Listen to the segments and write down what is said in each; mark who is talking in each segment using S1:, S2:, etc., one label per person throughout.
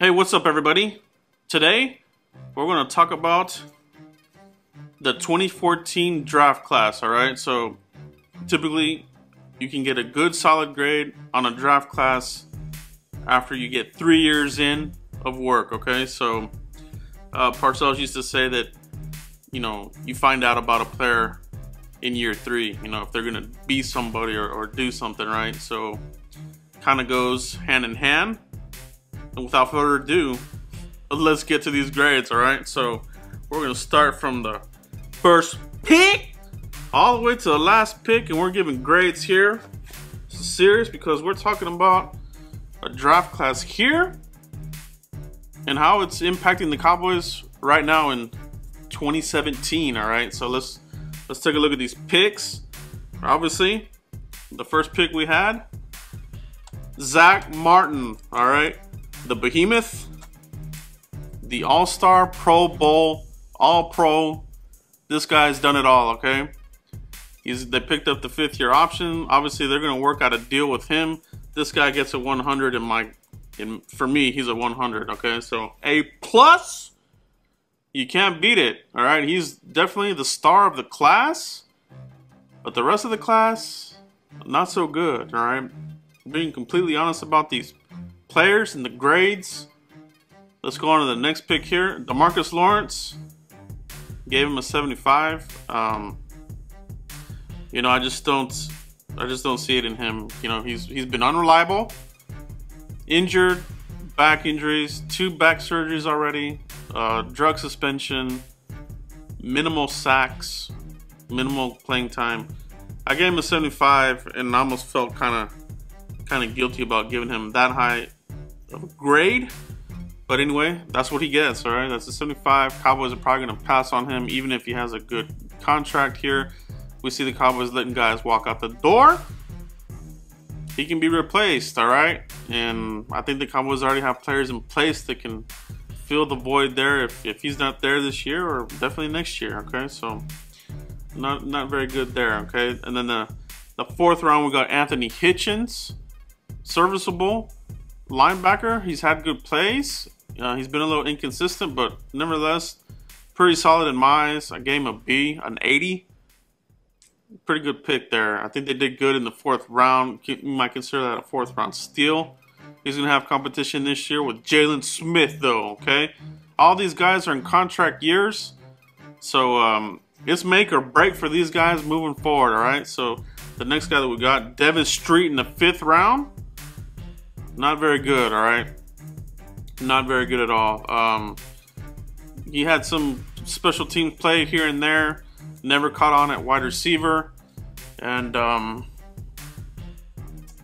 S1: Hey, what's up everybody? Today, we're going to talk about the 2014 draft class, alright? So, typically, you can get a good solid grade on a draft class after you get 3 years in of work, okay? So, Parcells used to say that, you find out about a player in year 3, if they're going to be somebody or do something, right? So, kind of goes hand in hand. And without further ado, let's get to these grades, alright? So, we're going to start from the first pick all the way to the last pick, and we're giving grades here. This is serious because we're talking about a draft class here and how it's impacting the Cowboys right now in 2017, alright? So, let's take a look at these picks. Obviously, the first pick we had, Zack Martin, alright? The Behemoth, the All-Star, Pro Bowl, All-Pro. This guy's done it all, okay? They picked up the 5th-year option. Obviously, they're going to work out a deal with him. This guy gets a 100 for me, he's a 100, okay? So, A+. You can't beat it, all right? He's definitely the star of the class, but the rest of the class, not so good, all right? Being completely honest about these players and the grades. Let's go on to the next pick here. DeMarcus Lawrence, gave him a 75. I just don't see it in him. He's been unreliable, injured, back injuries, 2 back surgeries already, drug suspension, minimal sacks, minimal playing time. I gave him a 75 and I almost felt kind of guilty about giving him that high of a grade, but anyway, that's what he gets. All right, that's a 75. Cowboys are probably going to pass on him even if he has a good contract here. We see the Cowboys letting guys walk out the door. He can be replaced, all right, and I think the Cowboys already have players in place that can fill the void there if he's not there this year or definitely next year. Okay, so not very good there. Okay, and then the 4th round we got Anthony Hitchens, serviceable linebacker. He's had good plays. He's been a little inconsistent, but nevertheless, pretty solid in my eyes. I gave him a B, an 80. Pretty good pick there. I think they did good in the 4th round. You might consider that a 4th round steal. He's going to have competition this year with Jalen Smith, though, okay? All these guys are in contract years, so it's make or break for these guys moving forward, all right? So the next guy that we got, Devin Street in the 5th round. Not very good, all right? Not very good at all. He had some special teams play here and there. Never caught on at wide receiver. And,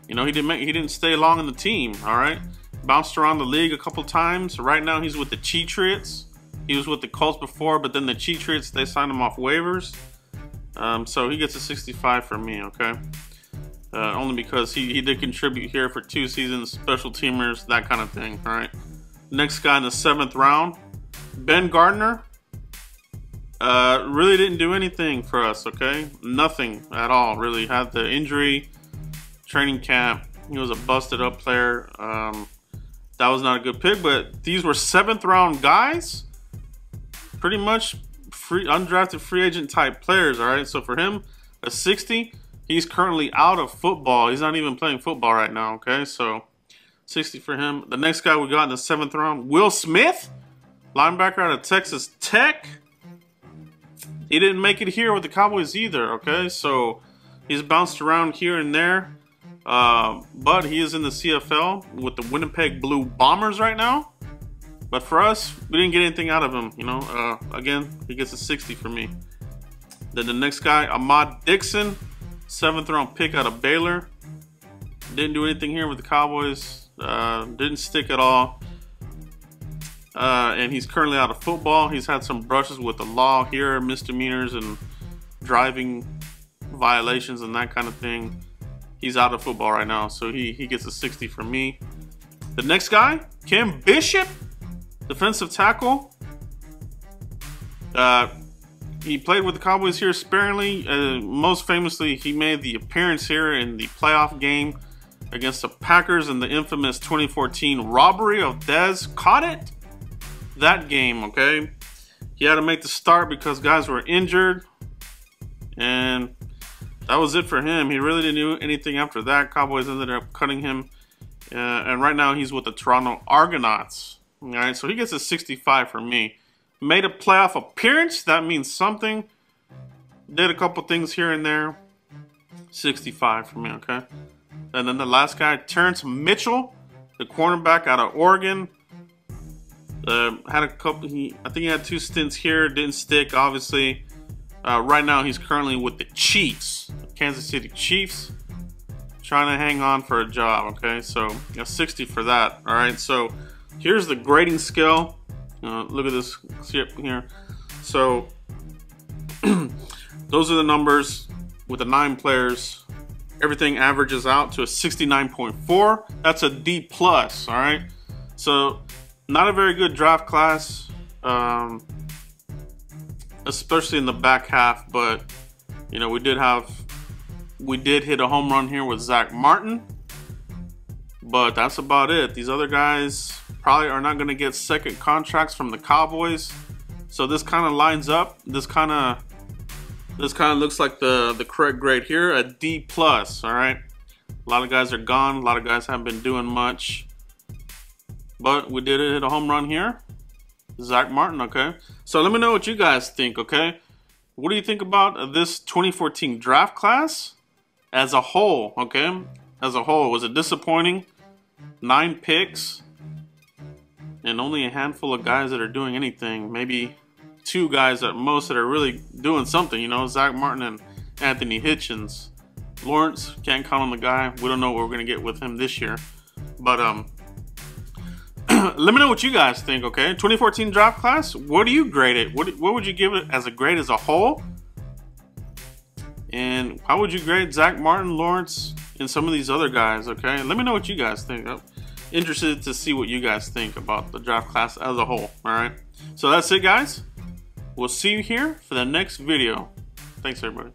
S1: he didn't stay long in the team, all right? Bounced around the league a couple times. Right now, he's with the Cheatriots. He was with the Colts before, but then the Cheatriots, they signed him off waivers. So he gets a 65 from me, okay? Only because he did contribute here for 2 seasons, special teamers, that kind of thing, all right? Next guy in the 7th round, Ben Gardner. Really didn't do anything for us, okay? Nothing at all, really. Had the injury, training camp. He was a busted up player. That was not a good pick, but these were 7th round guys. Pretty much undrafted free agent type players, all right? So for him, a 60. He's currently out of football. He's not even playing football right now, okay? So 60 for him. The next guy we got in the 7th round, Will Smith, linebacker out of Texas Tech. He didn't make it here with the Cowboys either, okay? So he's bounced around here and there. But he is in the CFL with the Winnipeg Blue Bombers right now. But for us, we didn't get anything out of him, Again, he gets a 60 for me. Then the next guy, Ahmad Dixon, 7th round pick out of Baylor. Didn't do anything here with the Cowboys. Didn't stick at all. And he's currently out of football. He's had some brushes with the law here, misdemeanors and driving violations and that kind of thing. He's out of football right now, so he gets a 60 from me. The next guy, Kim Bishop, defensive tackle. He played with the Cowboys here sparingly. Most famously, he made the appearance here in the playoff game against the Packers in the infamous 2014 robbery of Dez. Caught it that game, okay? He had to make the start because guys were injured. And that was it for him. He really didn't do anything after that. Cowboys ended up cutting him. And right now he's with the Toronto Argonauts. All right, so he gets a 65 for me. Made a playoff appearance. That means something. Did a couple things here and there. 65 for me, okay? And then the last guy, Terrence Mitchell, the cornerback out of Oregon. Had a couple. I think he had 2 stints here. Didn't stick, obviously. Right now, he's currently with the Chiefs, Kansas City Chiefs, trying to hang on for a job. Okay, so a 60 for that. All right, so here's the grading scale. Look at this here. So those are the numbers with the 9 players. Everything averages out to a 69.4. That's a D plus. All right, so not a very good draft class. Especially in the back half, but you know, we did hit a home run here with Zack Martin, but that's about it. These other guys probably are not going to get second contracts from the Cowboys, so this kind of lines up. This kind of looks like the correct grade here, a D plus. All right, a lot of guys are gone. A lot of guys haven't been doing much, but we did hit a home run here. Zack Martin, okay? So let me know what you guys think, okay? What do you think about this 2014 draft class as a whole, okay? As a whole, was it disappointing? 9 picks and only a handful of guys that are doing anything. Maybe 2 guys at most that are really doing something, you know? Zack Martin and Anthony Hitchens. Lawrence, can't count on the guy. We don't know what we're going to get with him this year. But, let me know what you guys think, okay? 2014 draft class, what do you grade it? What would you give it as a grade as a whole? And how would you grade Zack Martin, Lawrence, and some of these other guys, okay? Let me know what you guys think. I'm interested to see what you guys think about the draft class as a whole, all right? So that's it, guys. We'll see you here for the next video. Thanks, everybody.